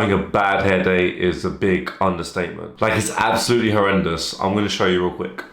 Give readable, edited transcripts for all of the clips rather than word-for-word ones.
having a bad hair day is a big understatement. Like, it's absolutely horrendous. I'm going to show you real quick.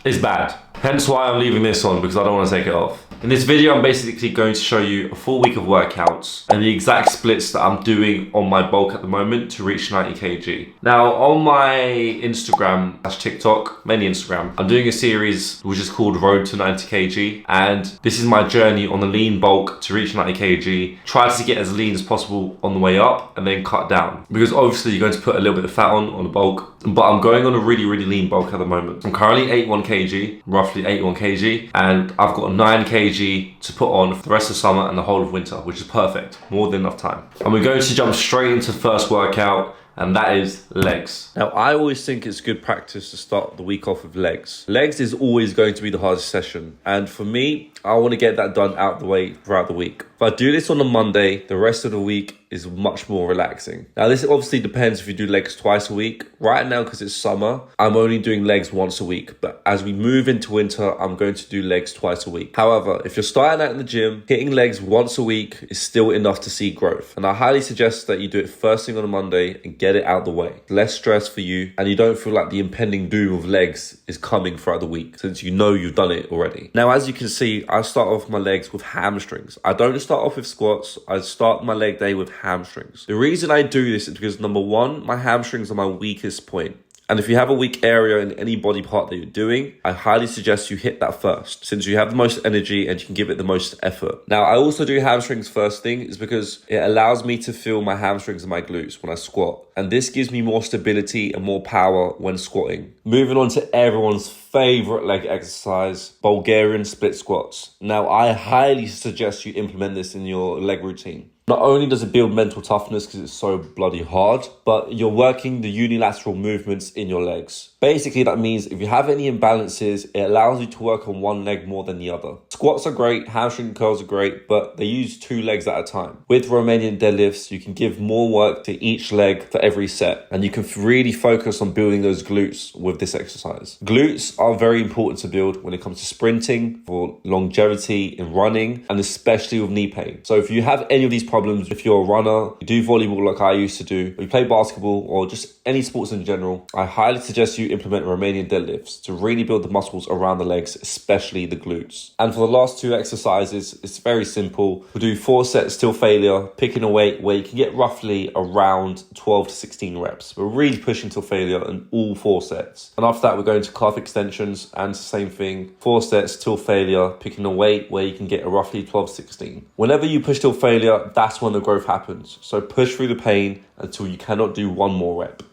It's bad. Hence why I'm leaving this on, because I don't want to take it off. In this video, I'm basically going to show you a full week of workouts and the exact splits that I'm doing on my bulk at the moment to reach 90 kg. Now, on my Instagram / TikTok, mainly Instagram, I'm doing a series which is called Road to 90 kg. And this is my journey on the lean bulk to reach 90 kg. Try to get as lean as possible on the way up and then cut down. Because obviously you're going to put a little bit of fat on the bulk. But I'm going on a really lean bulk at the moment. I'm currently 81 kg, roughly 81 kg. And I've got 9 kg to put on for the rest of summer and the whole of winter, which is perfect. More than enough time. And we're going to jump straight into the first workout, and that is legs. Now, I always think it's good practice to start the week off with legs. Legs is always going to be the hardest session. And for me, I want to get that done out of the way throughout the week. If I do this on a Monday, the rest of the week is much more relaxing. Now, this obviously depends if you do legs twice a week. Right now, because it's summer, I'm only doing legs once a week. But as we move into winter, I'm going to do legs twice a week. However, if you're starting out in the gym, hitting legs once a week is still enough to see growth. And I highly suggest that you do it first thing on a Monday and get it out the way. Less stress for you, and you don't feel like the impending doom of legs is coming throughout the week, since you know you've done it already. Now, as you can see, I start off my legs with hamstrings. I don't start off with squats. I start my leg day with hamstrings. The reason I do this is because, number one, my hamstrings are my weakest point. And if you have a weak area in any body part that you're doing, I highly suggest you hit that first, since you have the most energy and you can give it the most effort. Now, I also do hamstrings first thing is because it allows me to feel my hamstrings and my glutes when I squat. And this gives me more stability and more power when squatting. Moving on to everyone's favorite leg exercise, Bulgarian split squats. Now, I highly suggest you implement this in your leg routine. Not only does it build mental toughness because it's so bloody hard, but you're working the unilateral movements in your legs. Basically, that means if you have any imbalances, it allows you to work on one leg more than the other. Squats are great, hamstring curls are great, but they use 2 legs at a time. With Romanian deadlifts, you can give more work to each leg for every set, and you can really focus on building those glutes with this exercise. Glutes are very important to build when it comes to sprinting, for longevity in running, and especially with knee pain. So if you have any of these problems, if you're a runner, you do volleyball like I used to do, or you play basketball, or just any sports in general, I highly suggest you implement Romanian deadlifts to really build the muscles around the legs, especially the glutes. And for the last 2 exercises, it's very simple. We'll do 4 sets till failure, picking a weight where you can get roughly around 12 to 16 reps. We're really pushing till failure in all 4 sets. And after that, we're going to calf extensions, and same thing, 4 sets till failure, picking a weight where you can get a roughly 12 to 16. Whenever you push till failure, that's when the growth happens. So push through the pain until you cannot do one more rep.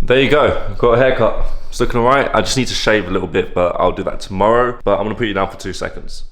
There you go, I've got a haircut. It's looking all right. I just need to shave a little bit, but I'll do that tomorrow. But I'm gonna put you down for 2 seconds.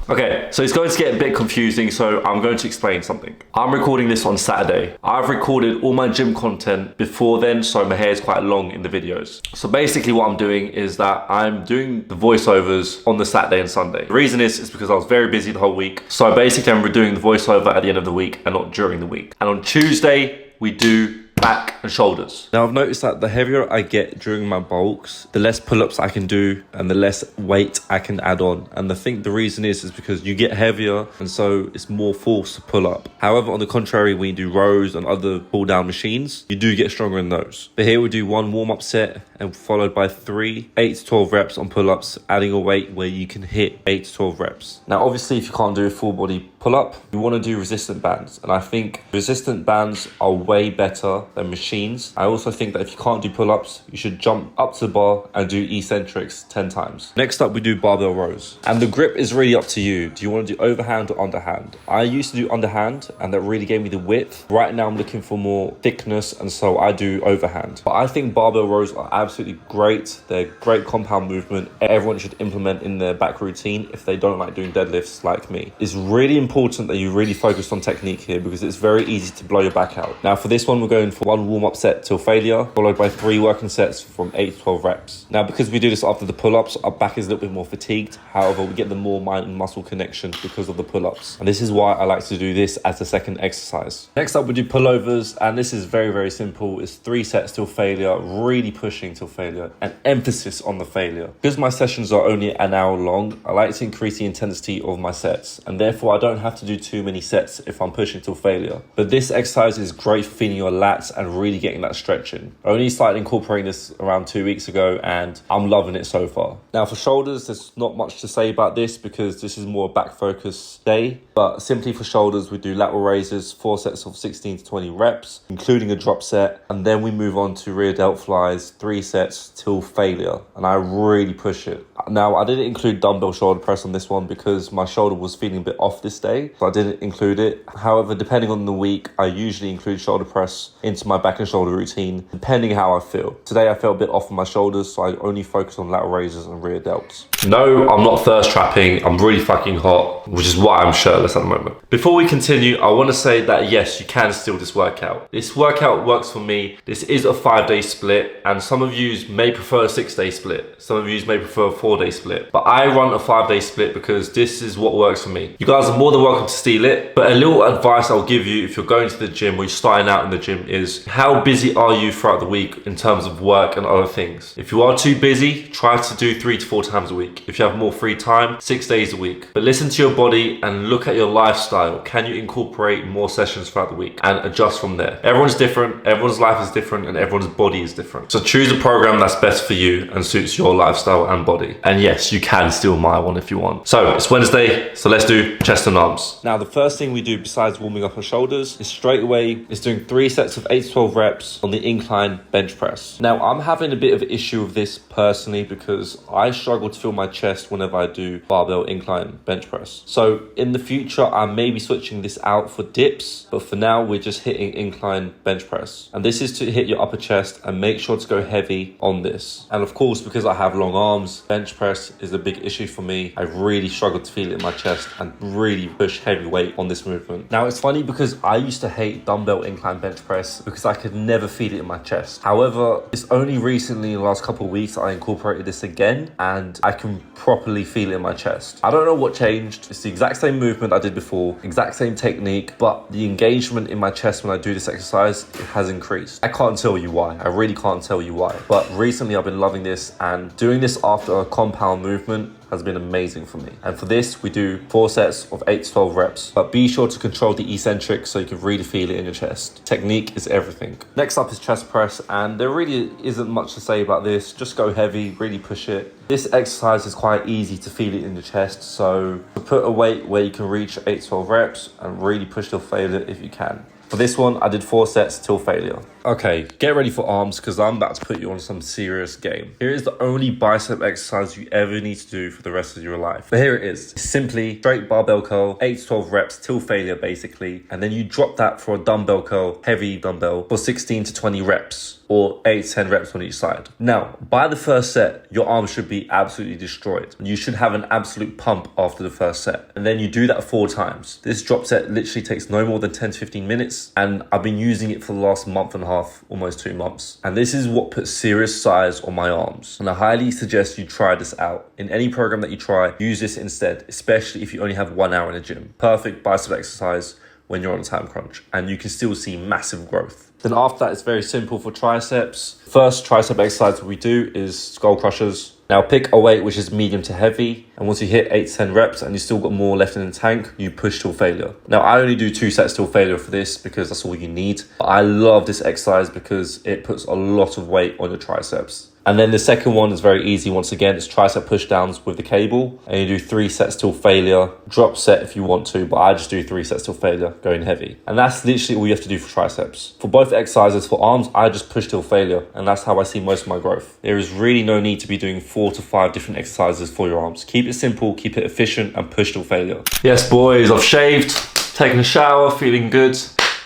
Okay, so it's going to get a bit confusing, so I'm going to explain something. I'm recording this on Saturday. I've recorded all my gym content before then, so my hair is quite long in the videos. So basically what I'm doing is that I'm doing the voiceovers on the Saturday and Sunday. The reason is because I was very busy the whole week. So basically I'm doing the voiceover at the end of the week and not during the week. And on Tuesday, we do back and shoulders. Now, I've noticed that the heavier I get during my bulks, the less pull-ups I can do and the less weight I can add on. And I think the reason is because you get heavier and so it's more force to pull up. However, on the contrary, when you do rows and other pull-down machines, you do get stronger in those. But here we do 1 warm-up set and followed by 3 8 to 12 reps on pull-ups, adding a weight where you can hit 8 to 12 reps. Now, obviously, if you can't do a full body pull-up, you want to do resistant bands. And I think resistant bands are way better than machines. I also think that if you can't do pull-ups, you should jump up to the bar and do eccentrics 10 times. Next up, we do barbell rows. And the grip is really up to you. Do you want to do overhand or underhand? I used to do underhand and that really gave me the width. Right now, I'm looking for more thickness and so I do overhand. But I think barbell rows are absolutely great. They're great compound movement. Everyone should implement in their back routine if they don't like doing deadlifts like me. It's really important that you really focus on technique here because it's very easy to blow your back out. Now for this one, we're going for 1 warm-up set till failure, followed by 3 working sets from 8 to 12 reps. Now because we do this after the pull-ups, our back is a little bit more fatigued. However, we get the more mind and muscle connection because of the pull-ups. And this is why I like to do this as a second exercise. Next up, we do pullovers, and this is very, very simple. It's 3 sets till failure, really pushing till failure, and emphasis on the failure. Because my sessions are only an hour long, I like to increase the intensity of my sets, and therefore I don't have to do too many sets if I'm pushing till failure. But this exercise is great for feeling your lats and really getting that stretch in. I only started incorporating this around 2 weeks ago and I'm loving it so far. Now for shoulders, there's not much to say about this because this is more a back focus day. But simply for shoulders, we do lateral raises, 4 sets of 16 to 20 reps, including a drop set. And then we move on to rear delt flies, 3 sets till failure. And I really push it. Now, I didn't include dumbbell shoulder press on this one because my shoulder was feeling a bit off this day, so I didn't include it. However, depending on the week, I usually include shoulder press into my back and shoulder routine, depending how I feel. Today, I felt a bit off on my shoulders, so I only focus on lateral raises and rear delts. No, I'm not thirst trapping. I'm really fucking hot, which is why I'm shirtless at the moment. Before we continue, I want to say that yes, you can still this workout. This workout works for me. This is a 5-day split, and some of you may prefer a 6-day split. Some of you may prefer a 4-day split, but I run a 5-day split because this is what works for me. You guys are more than welcome to steal it, but a little advice I'll give you if you're going to the gym or you're starting out in the gym is how busy are you throughout the week in terms of work and other things. If you are too busy, try to do 3 to 4 times a week. If you have more free time, 6 days a week. But listen to your body and look at your lifestyle. Can you incorporate more sessions throughout the week and adjust from there? Everyone's different, everyone's life is different, and everyone's body is different. So choose a program that's best for you and suits your lifestyle and body. And yes, you can steal my one if you want. So it's Wednesday, so let's do chest and arms. Now the first thing we do besides warming up our shoulders is straight away doing 3 sets of 8 to 12 reps on the incline bench press. Now I'm having a bit of an issue with this personally because I struggle to feel my chest whenever I do barbell incline bench press. So in the future, I may be switching this out for dips, but for now, we're just hitting incline bench press. And this is to hit your upper chest and make sure to go heavy on this. And of course, because I have long arms, bench press is a big issue for me. I really struggle to feel it in my chest and really push heavy weight on this movement. Now it's funny because I used to hate dumbbell incline bench press because I could never feel it in my chest. However, it's only recently in the last couple of weeks I incorporated this again and I can properly feel it in my chest. I don't know what changed. It's the exact same movement I did before, exact same technique, but the engagement in my chest when I do this exercise, it has increased. I can't tell you why. I really can't tell you why. But recently I've been loving this, and doing this after a compound movement has been amazing for me. And for this, we do 4 sets of 8 to 12 reps, but be sure to control the eccentric so you can really feel it in your chest. Technique is everything. Next up is chest press, and there really isn't much to say about this. Just go heavy, really push it. This exercise is quite easy to feel it in your chest, so put a weight where you can reach 8 to 12 reps and really push till failure if you can. For this one, I did 4 sets till failure. Okay, get ready for arms because I'm about to put you on some serious game. Here is the only bicep exercise you ever need to do for the rest of your life. But here it is. It's simply straight barbell curl, 8 to 12 reps till failure basically. And then you drop that for a dumbbell curl, heavy dumbbell, for 16 to 20 reps. Or 8 to 10 reps on each side. Now, by the first set, your arms should be absolutely destroyed. You should have an absolute pump after the first set. And then you do that 4 times. This drop set literally takes no more than 10 to 15 minutes. And I've been using it for the last month and a half, almost 2 months. And this is what puts serious size on my arms. And I highly suggest you try this out. In any program that you try, use this instead, especially if you only have 1 hour in the gym. Perfect bicep exercise when you're on a time crunch. And you can still see massive growth. Then after that, it's very simple for triceps. First tricep exercise we do is skull crushers. Now pick a weight which is medium to heavy. And once you hit 8 to 10 reps and you still got more left in the tank, you push till failure. Now I only do 2 sets till failure for this because that's all you need. But I love this exercise because it puts a lot of weight on your triceps. And then the second one is very easy. Once again, it's tricep push downs with the cable. And you do 3 sets till failure. Drop set if you want to, but I just do 3 sets till failure, going heavy. And that's literally all you have to do for triceps. For both exercises, for arms, I just push till failure. And that's how I see most of my growth. There is really no need to be doing 4 to 5 different exercises for your arms. Keep it simple, keep it efficient, and push till failure. Yes, boys, I've shaved, taken a shower, feeling good.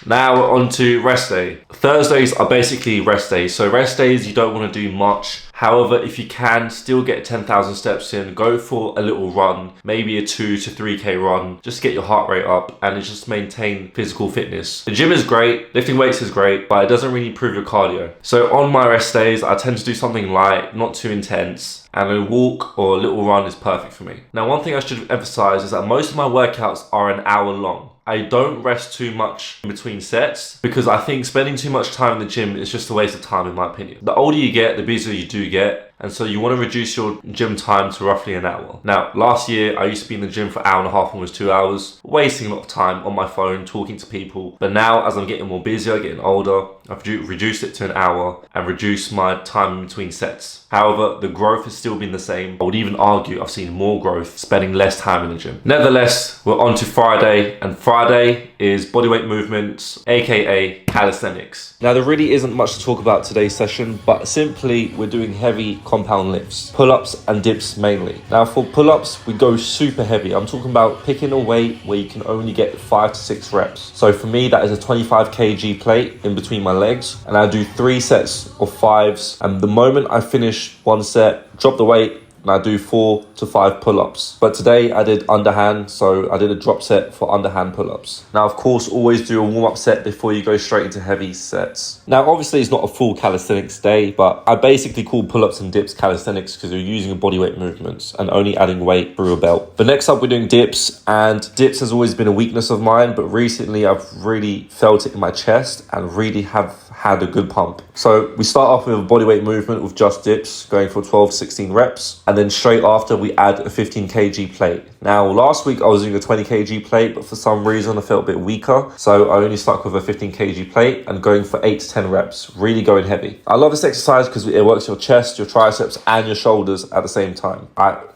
Now we're on to rest day. Thursdays are basically rest days. So rest days, you don't want to do much. However, if you can still get 10,000 steps in, go for a little run, maybe a 2 to 3K run, just to get your heart rate up and just maintain physical fitness. The gym is great, lifting weights is great, but it doesn't really improve your cardio. So on my rest days, I tend to do something light, not too intense, and a walk or a little run is perfect for me. Now, one thing I should emphasize is that most of my workouts are an hour long. I don't rest too much in between sets because I think spending too much time in the gym is just a waste of time in my opinion. The older you get, the busier you do get. And so you want to reduce your gym time to roughly an hour. Now, last year, I used to be in the gym for an hour and a half, almost 2 hours, wasting a lot of time on my phone, talking to people. But now, as I'm getting more busier, getting older, I've reduced it to an hour and reduced my time in between sets. However, the growth has still been the same. I would even argue I've seen more growth spending less time in the gym. Nevertheless, we're on to Friday, and Friday is bodyweight movements, aka calisthenics. Now, there really isn't much to talk about today's session, but simply we're doing heavy compound lifts, pull-ups and dips mainly. Now, for pull-ups, we go super heavy. I'm talking about picking a weight where you can only get 5 to 6 reps. So for me, that is a 25 kg plate in between my legs, and I do 3 sets of 5s. And the moment I finish one set, drop the weight, and I do 4 to 5 pull-ups. But today I did underhand, so I did a drop set for underhand pull-ups. Now, of course, always do a warm-up set before you go straight into heavy sets. Now, obviously, it's not a full calisthenics day, but I basically call pull-ups and dips calisthenics because you're using bodyweight movements and only adding weight through a belt. But next up, we're doing dips, and dips has always been a weakness of mine, but recently I've really felt it in my chest and really have had a good pump. So we start off with a bodyweight movement with just dips, going for 12 to 16 reps. And then straight after, we add a 15 kg plate. Now, last week I was doing a 20 kg plate, but for some reason I felt a bit weaker. So I only stuck with a 15 kg plate and going for 8 to 10 reps, really going heavy. I love this exercise because it works your chest, your triceps, and your shoulders at the same time.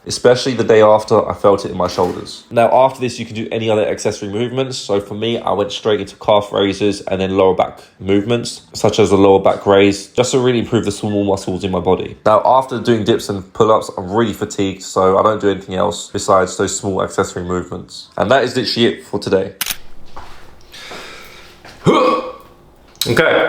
Especially the day after, I felt it in my shoulders. Now, after this, you can do any other accessory movements. So for me, I went straight into calf raises and then lower back movements, such as the lower back raise, just to really improve the small muscles in my body. Now, after doing dips and pull-ups, I'm really fatigued, so I don't do anything else besides those small accessory movements. And that is literally it for today. Okay,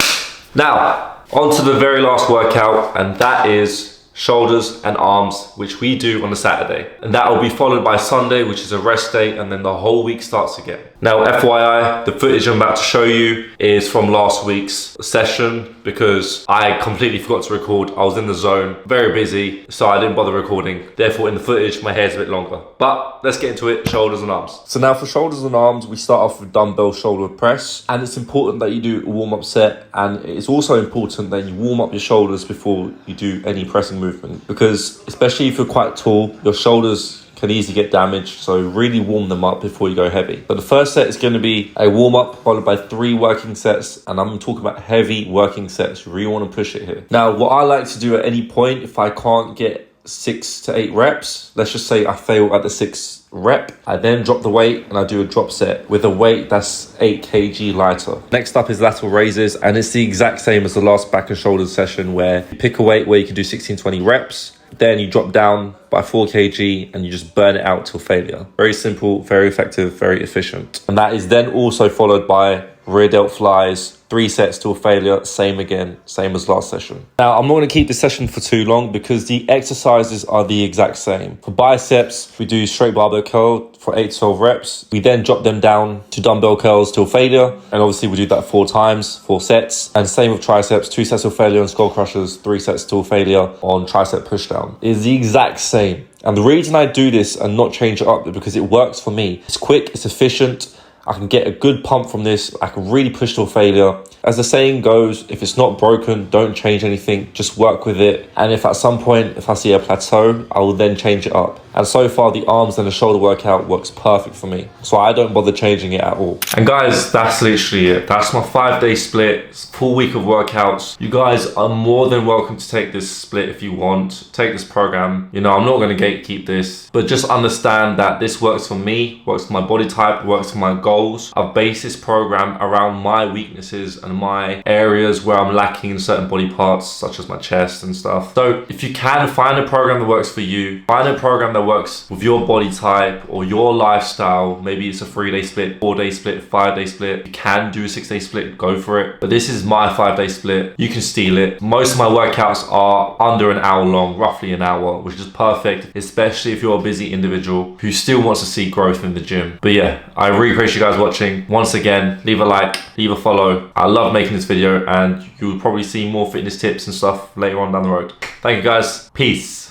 now on to the very last workout, and that is shoulders and arms, which we do on a Saturday. And that will be followed by Sunday, which is a rest day, and then the whole week starts again. Now, FYI, the footage I'm about to show you is from last week's session because I completely forgot to record. I was in the zone, very busy, so I didn't bother recording. Therefore, in the footage, my hair's a bit longer. But let's get into it, shoulders and arms. So now for shoulders and arms, we start off with dumbbell shoulder press. And it's important that you do a warm-up set. And it's also important that you warm up your shoulders before you do any pressing movement. Because especially if you're quite tall, your shoulders can easily get damaged, so really warm them up before you go heavy. But the first set is going to be a warm-up followed by 3 working sets, and I'm talking about heavy working sets. You really want to push it here. Now, what I like to do at any point, if I can't get 6 to 8 reps, let's just say I fail at the 6th rep, I then drop the weight and I do a drop set with a weight that's 8 kg lighter. Next up is lateral raises, and it's the exact same as the last back and shoulders session where you pick a weight where you can do 16-20 reps, then you drop down by 4 kg and you just burn it out till failure. Very simple, very effective, very efficient. And that is then also followed by rear delt flies, 3 sets till failure, same again, same as last session. Now, I'm not going to keep this session for too long because the exercises are the exact same. For biceps, we do straight barbell curl for 8 to 12 reps. We then drop them down to dumbbell curls till failure. And obviously we do that 4 times, 4 sets. And same with triceps, 2 sets till failure on skull crushers, 3 sets till failure on tricep pushdown. It's the exact same. And the reason I do this and not change it up is because it works for me. It's quick, it's efficient. I can get a good pump from this. I can really push till failure. As the saying goes, if it's not broken, don't change anything, just work with it. And if at some point, if I see a plateau, I will then change it up. And so far, the arms and the shoulder workout works perfect for me. So I don't bother changing it at all. And guys, that's literally it. That's my 5-day split, full week of workouts. You guys are more than welcome to take this split if you want. Take this program. You know, I'm not going to gatekeep this, but just understand that this works for me, works for my body type, works for my goals. I've based this program around my weaknesses and my areas where I'm lacking in certain body parts, such as my chest and stuff. So if you can find a program that works for you, find a program that works with your body type or your lifestyle. Maybe it's a 3-day split, 4-day split, 5-day split. You can do a 6-day split, go for it. But this is my 5-day split. You can steal it. Most of my workouts are under an hour long, roughly an hour, which is perfect, especially if you're a busy individual who still wants to see growth in the gym. But yeah, I really appreciate you guys watching. Once again, leave a like, leave a follow. I love making this video, and you'll probably see more fitness tips and stuff later on down the road. Thank you guys. Peace.